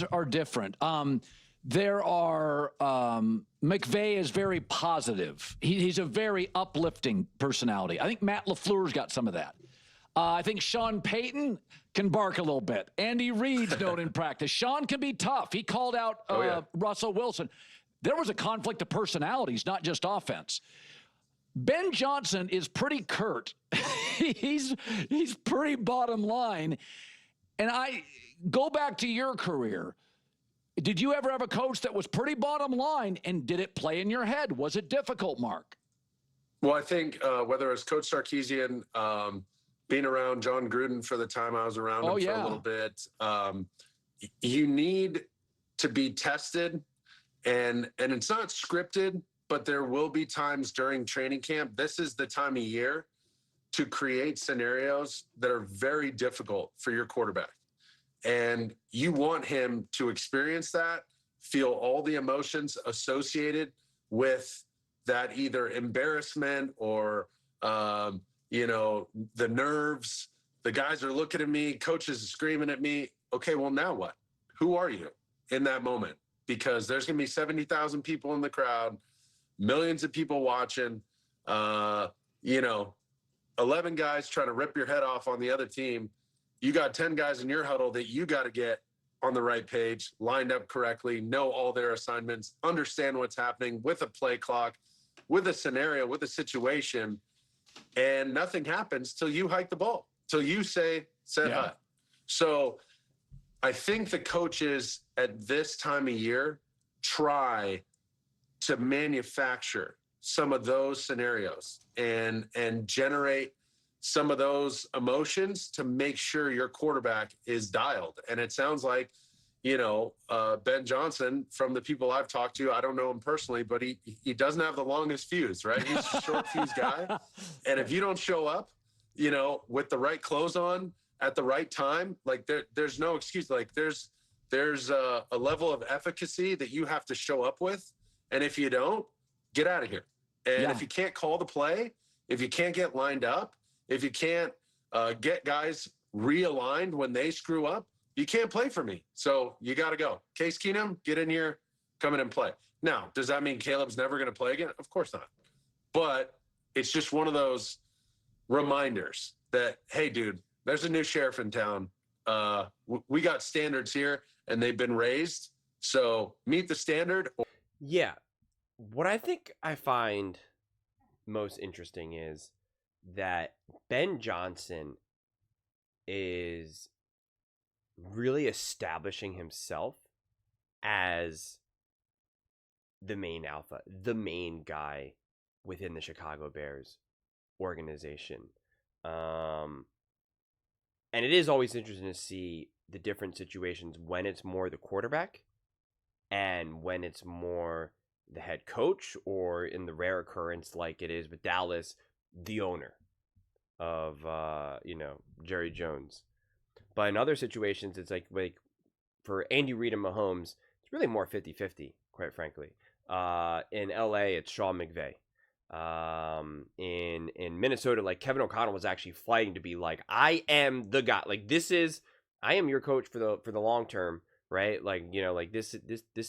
guys are different. There are McVay is very positive. He's a very uplifting personality. I think Matt LaFleur's got some of that. I think Sean Payton can bark a little bit. Andy Reid's known in practice. Sean can be tough. He called out Russell Wilson. There was a conflict of personalities, not just offense. Ben Johnson is pretty curt. he's pretty bottom line. And I go back to your career. Did you ever have a coach that was pretty bottom line, and did it play in your head? Was it difficult, Mark? Well, I think whether it's Coach Sarkisian, being around John Gruden for the time I was around him for a little bit, you need to be tested, and it's not scripted, but there will be times during training camp. This is the time of year to create scenarios that are very difficult for your quarterback. And you want him to experience that, feel all the emotions associated with that, either embarrassment or, the nerves. The guys are looking at me, coaches are screaming at me. Okay, well, now what? Who are you in that moment? Because there's going to be 70,000 people in the crowd, millions of people watching, 11 guys trying to rip your head off on the other team. You got 10 guys in your huddle that you got to get on the right page, lined up correctly, know all their assignments, understand what's happening with a play clock, with a scenario, with a situation, and nothing happens till you hike the ball, till you say hi. So I think the coaches at this time of year try to manufacture some of those scenarios and generate some of those emotions to make sure your quarterback is dialed. And it sounds like, Ben Johnson, from the people I've talked to, I don't know him personally, but he doesn't have the longest fuse, right? He's a short fuse guy. And if you don't show up, with the right clothes on at the right time, like there's no excuse. Like there's a level of efficacy that you have to show up with. And if you don't, get out of here. And if you can't call the play, if you can't get lined up, if you can't get guys realigned when they screw up, you can't play for me. So you got to go. Case Keenum, get in here, come in and play. Now, does that mean Caleb's never going to play again? Of course not. But it's just one of those reminders that, hey, dude, there's a new sheriff in town. We got standards here, and they've been raised. So meet the standard. Yeah. What I think I find most interesting is that Ben Johnson is really establishing himself as the main alpha, the main guy within the Chicago Bears organization. And it is always interesting to see the different situations when it's more the quarterback and when it's more the head coach, or in the rare occurrence like it is with Dallas, the owner of Jerry Jones. But in other situations, it's like for Andy Reid and Mahomes, it's really more 50-50, quite frankly. In LA, it's Sean McVay. In Minnesota, like Kevin O'Connell was actually fighting to be like, I am the guy. Like I am your coach for the long term, right? Like, this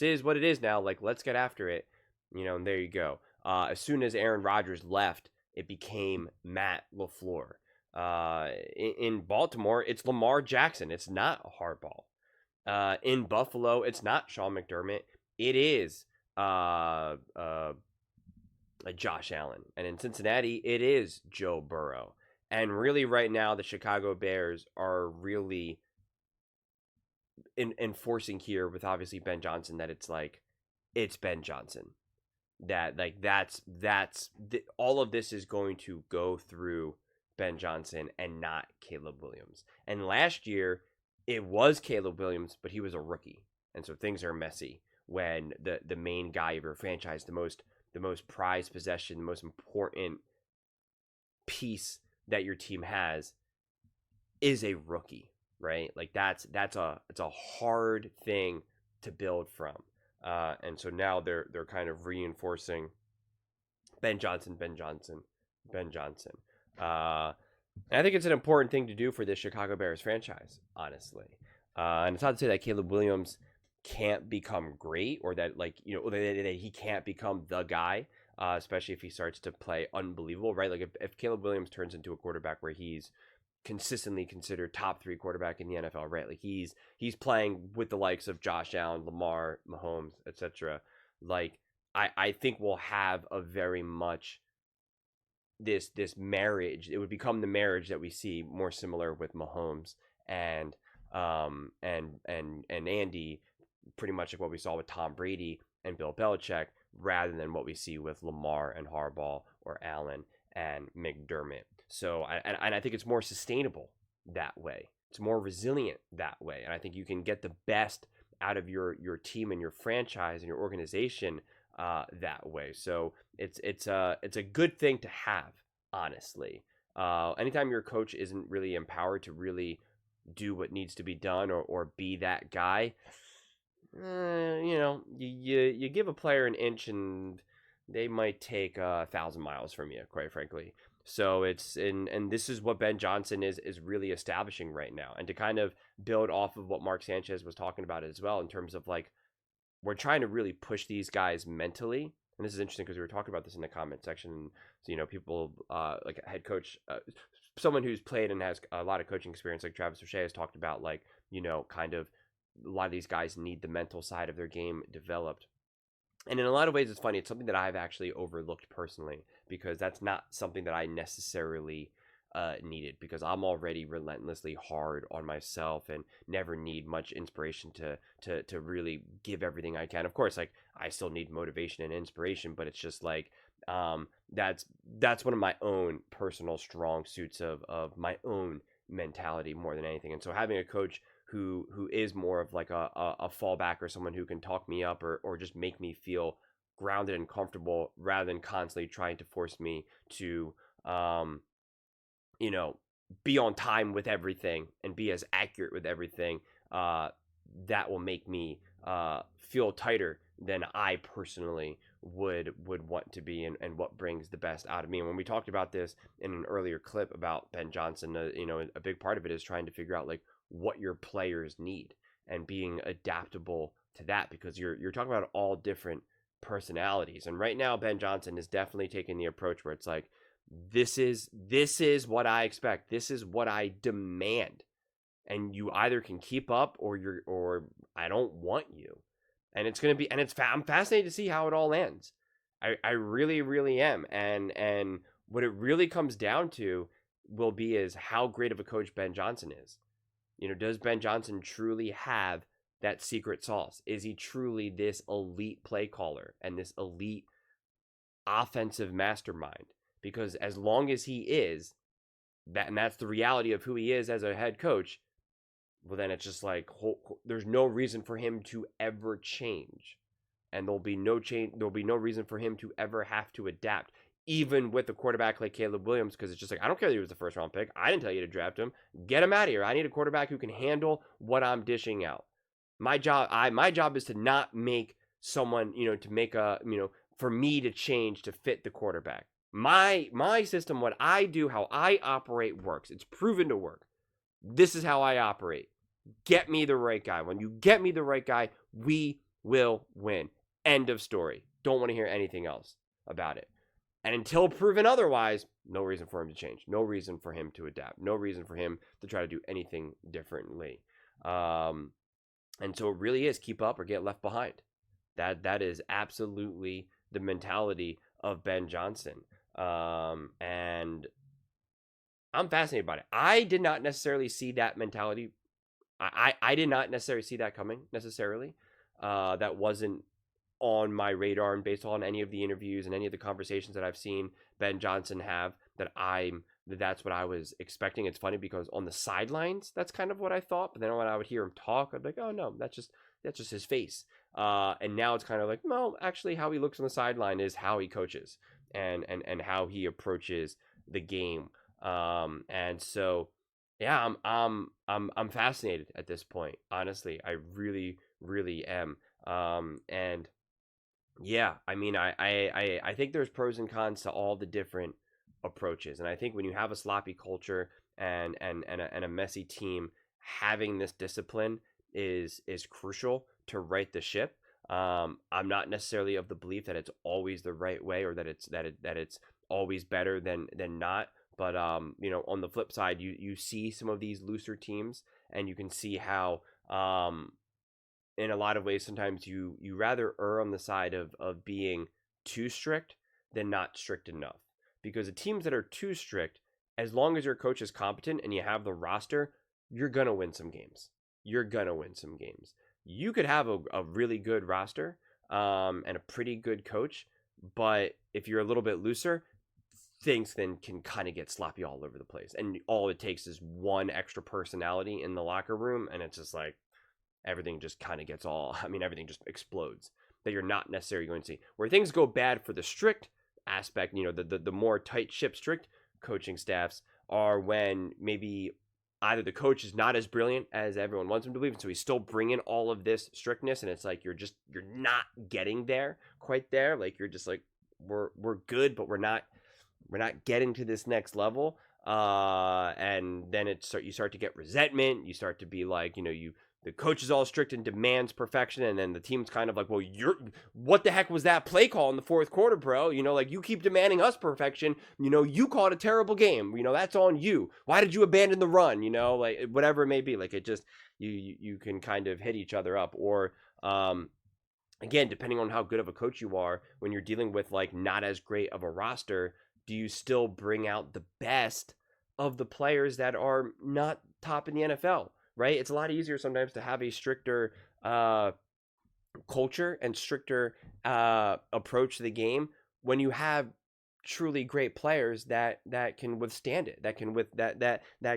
is what it is now. Like, let's get after it, and there you go. As soon as Aaron Rodgers left, it became Matt LaFleur. In Baltimore, it's Lamar Jackson. It's not Harbaugh. In Buffalo, it's not Sean McDermott. It is Josh Allen. And in Cincinnati, it is Joe Burrow. And really right now, the Chicago Bears are really enforcing here with obviously Ben Johnson that it's Ben Johnson. That all of this is going to go through Ben Johnson and not Caleb Williams. And last year, it was Caleb Williams, but he was a rookie. And so things are messy when the main guy of your franchise, the most prized possession, the most important piece that your team has is a rookie, right? Like it's a hard thing to build from. And so now they're kind of reinforcing Ben Johnson. And I think it's an important thing to do for this Chicago Bears franchise, honestly. And it's not to say that Caleb Williams can't become great, or that like, you know, that he can't become the guy, especially if he starts to play unbelievable, right? Like if Caleb Williams turns into a quarterback where he's consistently considered top 3 quarterback in the NFL, right? Like he's playing with the likes of Josh Allen, Lamar, Mahomes, etc. Like I think we'll have a very much this marriage. It would become the marriage that we see more similar with Mahomes and Andy, pretty much like what we saw with Tom Brady and Bill Belichick, rather than what we see with Lamar and Harbaugh or Allen and McDermott. So I think it's more sustainable that way. It's more resilient that way, and I think you can get the best out of your team and your franchise and your organization that way. So it's a good thing to have, honestly. Anytime your coach isn't really empowered to really do what needs to be done, or be that guy, you know, you give a player an inch and they might take 1,000 miles from you, quite frankly. So and this is what Ben Johnson is really establishing right now. And to kind of build off of what Mark Sanchez was talking about as well, in terms of like, we're trying to really push these guys mentally. And this is interesting because we were talking about this in the comment section. So, you know, people like a head coach, someone who's played and has a lot of coaching experience, like Travis O'Shea, has talked about, like, you know, kind of a lot of these guys need the mental side of their game developed. And in a lot of ways, it's funny. It's something that I've actually overlooked personally, because that's not something that I necessarily needed, because I'm already relentlessly hard on myself and never need much inspiration to really give everything I can. Of course, like, I still need motivation and inspiration, but it's just like that's one of my own personal strong suits of my own mentality more than anything. And so having a coach who is more of like a fallback, or someone who can talk me up, or just make me feel grounded and comfortable, rather than constantly trying to force me to you know, be on time with everything and be as accurate with everything, that will make me feel tighter than I personally would want to be, and what brings the best out of me. And when we talked about this in an earlier clip about Ben Johnson, you know, a big part of it is trying to figure out like what your players need and being adaptable to that, because you're talking about all different personalities. And right now Ben Johnson is definitely taking the approach where it's like, this is what I expect. This is what I demand. And you either can keep up, or I don't want you. And it's going to be, and I'm fascinated to see how it all ends. I really, really am. And what it really comes down to will be is how great of a coach Ben Johnson is. You know, does Ben Johnson truly have that secret sauce? Is he truly this elite play caller and this elite offensive mastermind? Because as long as he is that, and that's the reality of who he is as a head coach, well, then it's just like, there's no reason for him to ever change, and there'll be no change. There'll be no reason for him to ever have to adapt, even with a quarterback like Caleb Williams, because it's just like, I don't care that he was the first round pick. I didn't tell you to draft him. Get him out of here. I need a quarterback who can handle what I'm dishing out. My job is to not make someone, you know, to make a, you know, for me to change to fit the quarterback. My system, what I do, how I operate works. It's proven to work. This is how I operate. Get me the right guy. When you get me the right guy, we will win. End of story. Don't want to hear anything else about it. And until proven otherwise, no reason for him to change. No reason for him to adapt. No reason for him to try to do anything differently. And so it really is keep up or get left behind. That is absolutely the mentality of Ben Johnson. And I'm fascinated by it. I did not necessarily see that mentality. I did not necessarily see that coming necessarily. That wasn't on my radar, and based on any of the interviews and any of the conversations that I've seen Ben Johnson have, that's what I was expecting. It's funny because on the sidelines, that's kind of what I thought. But then when I would hear him talk, I'd be like, oh no, that's just his face. And now it's kind of like, no, actually how he looks on the sideline is how he coaches and how he approaches the game. And so, yeah, I'm fascinated at this point. Honestly, I really, really am. And yeah, I mean, I think there's pros and cons to all the different approaches. And I think when you have a sloppy culture and a messy team, having this discipline is crucial to right the ship. I'm not necessarily of the belief that it's always the right way, or that it's always better than not. But on the flip side, you see some of these looser teams, and you can see how in a lot of ways sometimes you rather err on the side of being too strict than not strict enough. Because the teams that are too strict, as long as your coach is competent and you have the roster, you're gonna win some games. You could have a really good roster and a pretty good coach, but if you're a little bit looser, things then can kind of get sloppy all over the place. And all it takes is one extra personality in the locker room, and it's just like everything just kind of gets everything just explodes, that you're not necessarily going to see. Where things go bad for the strict aspect, the more tight ship strict coaching staffs, are when maybe either the coach is not as brilliant as everyone wants him to believe, so he's still bringing all of this strictness, and it's like you're not getting there quite there. Like you're just like, we're good, but we're not getting to this next level. And then you start to get resentment. You start to be like, the coach is all strict and demands perfection, and then the team's kind of like, well, what the heck was that play call in the fourth quarter, bro? Like, you keep demanding us perfection. You called a terrible game. That's on you. Why did you abandon the run? Like, whatever it may be. Like, it just, you can kind of hit each other up. Or again, depending on how good of a coach you are, when you're dealing with like not as great of a roster, do you still bring out the best of the players that are not top in the NFL? Right? It's a lot easier sometimes to have a stricter culture and stricter approach to the game when you have truly great players that can withstand it, that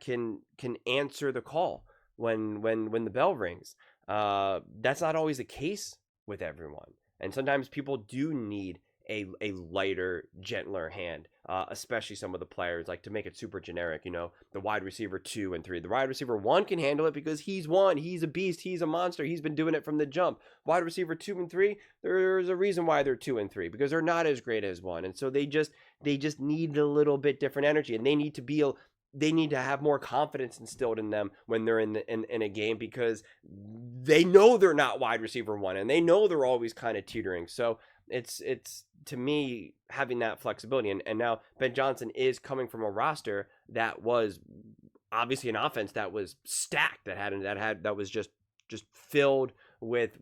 can answer the call when the bell rings. That's not always the case with everyone, and sometimes people do need a lighter, gentler hand, especially some of the players. Like, to make it super generic, the wide receiver 2 and 3. The wide receiver 1 can handle it because he's a beast, he's a monster, he's been doing it from the jump. Wide receiver 2 and 3, there's a reason why they're 2 and 3, because they're not as great as 1, and so they just need a little bit different energy, and they need to have more confidence instilled in them when they're in a game, because they know they're not wide receiver 1, and they know they're always kind of teetering. So it's to me, having that flexibility, and now Ben Johnson is coming from a roster that was obviously an offense that was stacked, that was just filled with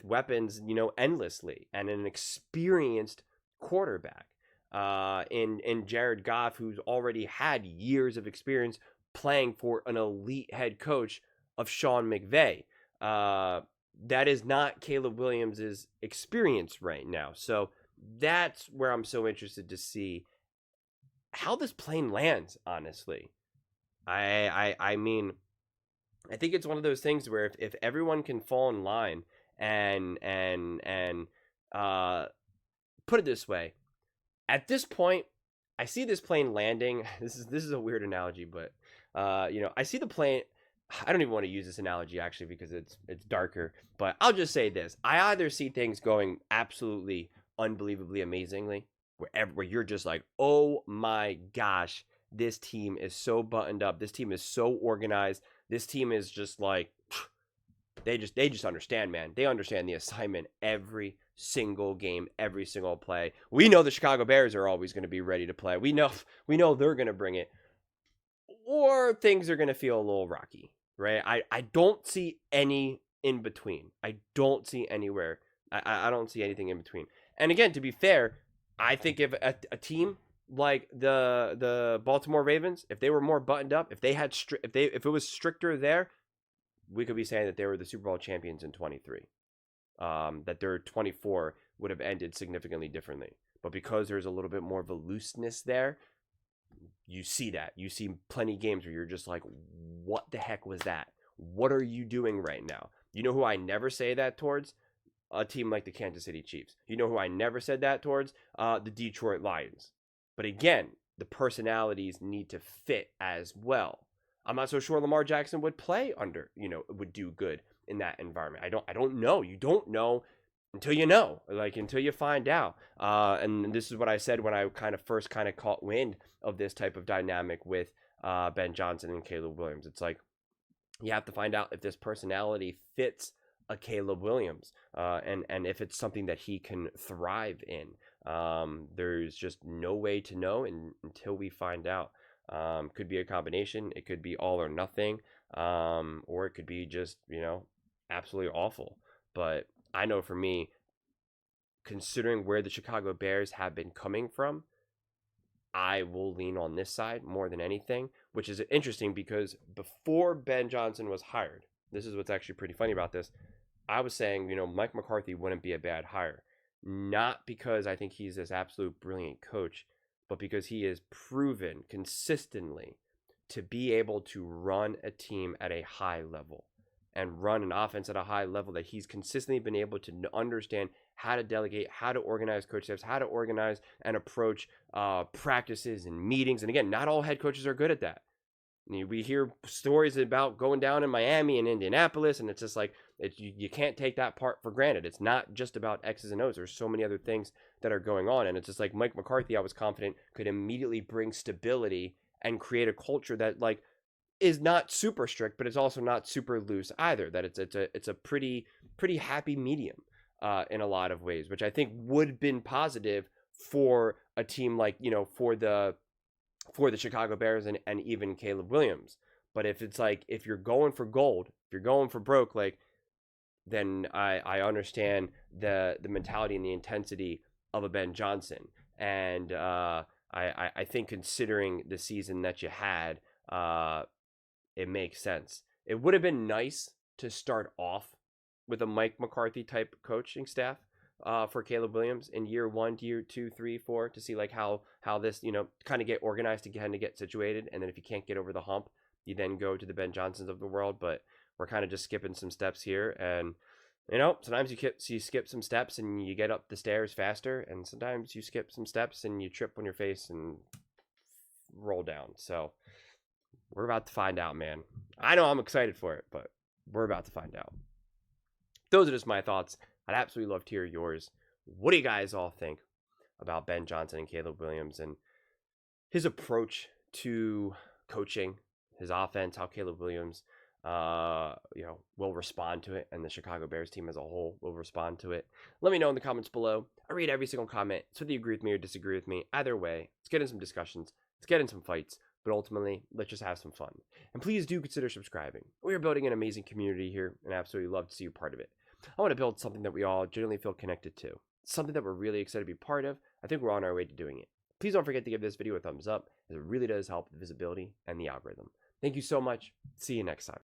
weapons, endlessly, and an experienced quarterback in Jared Goff, who's already had years of experience playing for an elite head coach of Sean McVay. That is not Caleb Williams' experience right now. So that's where I'm so interested to see how this plane lands, honestly. I mean, I think it's one of those things where if everyone can fall in line and put it this way, at this point, I see this plane landing. This is a weird analogy, but I see the plane. I don't even want to use this analogy, actually, because it's darker, but I'll just say this. I either see things going absolutely unbelievably amazingly, where you're just like, oh my gosh, this team is so buttoned up, this team is so organized, this team is just like, they just understand, man. They understand the assignment every single game, every single play. We know the Chicago Bears are always going to be ready to play. We know they're going to bring it. Or things are going to feel a little rocky, right? I don't see any in between. I don't see anywhere. I don't see anything in between. And again, to be fair, I think if a team like the Baltimore Ravens, if they were more buttoned up, if it was stricter there, we could be saying that they were the Super Bowl champions in 23. That their 24 would have ended significantly differently. But because there's a little bit more of a looseness there, you see that. You see plenty of games where you're just like, what the heck was that? What are you doing right now? You know who I never say that towards? A team like the Kansas City Chiefs. You know who I never said that towards? The Detroit Lions. But again, the personalities need to fit as well. I'm not so sure Lamar Jackson would would do good in that environment. I don't know. You don't know until you know, until you find out. And this is what I said when I first caught wind of this type of dynamic with Ben Johnson and Caleb Williams. It's like, you have to find out if this personality fits a Caleb Williams, and if it's something that he can thrive in. There's just no way to know until we find out. Could be a combination. It could be all or nothing, or it could be just, absolutely awful. But I know for me, considering where the Chicago Bears have been coming from, I will lean on this side more than anything, which is interesting because before Ben Johnson was hired, this is what's actually pretty funny about this. I was saying, Mike McCarthy wouldn't be a bad hire. Not because I think he's this absolute brilliant coach, but because he is proven consistently to be able to run a team at a high level and run an offense at a high level, that he's consistently been able to understand how to delegate, how to organize coach staffs, how to organize and approach practices and meetings. And again, not all head coaches are good at that. We hear stories about going down in Miami and Indianapolis, and it's just like, you can't take that part for granted. It's not just about X's and O's. There's so many other things that are going on, and it's just like Mike McCarthy, I was confident, could immediately bring stability and create a culture that is not super strict, but it's also not super loose either. That it's a pretty happy medium in a lot of ways, which I think would have been positive for a team like, for the Chicago Bears and even Caleb Williams. But if you're going for gold, if you're going for broke, then I understand the mentality and the intensity of a Ben Johnson. And I think considering the season that you had, it makes sense. It would have been nice to start off with a Mike McCarthy type coaching staff for Caleb Williams in year 1, year 2, 3, 4, to see how this, kind of get organized, to kind of get situated. And then if you can't get over the hump, you then go to the Ben Johnsons of the world. But we're kind of just skipping some steps here. And, sometimes you skip some steps and you get up the stairs faster. And sometimes you skip some steps and you trip on your face and roll down. So we're about to find out, man. I know I'm excited for it, but we're about to find out. Those are just my thoughts. I'd absolutely love to hear yours. What do you guys all think about Ben Johnson and Caleb Williams and his approach to coaching, his offense, how Caleb Williams, will respond to it, and the Chicago Bears team as a whole will respond to it? Let me know in the comments below. I read every single comment, so whether you agree with me or disagree with me, either way, let's get in some discussions, let's get in some fights, but ultimately, let's just have some fun. And please do consider subscribing. We are building an amazing community here, and I absolutely love to see you part of it. I want to build something that we all genuinely feel connected to, something that we're really excited to be part of. I think we're on our way to doing it. Please don't forget to give this video a thumbs up, as it really does help the visibility and the algorithm. Thank you so much. See you next time.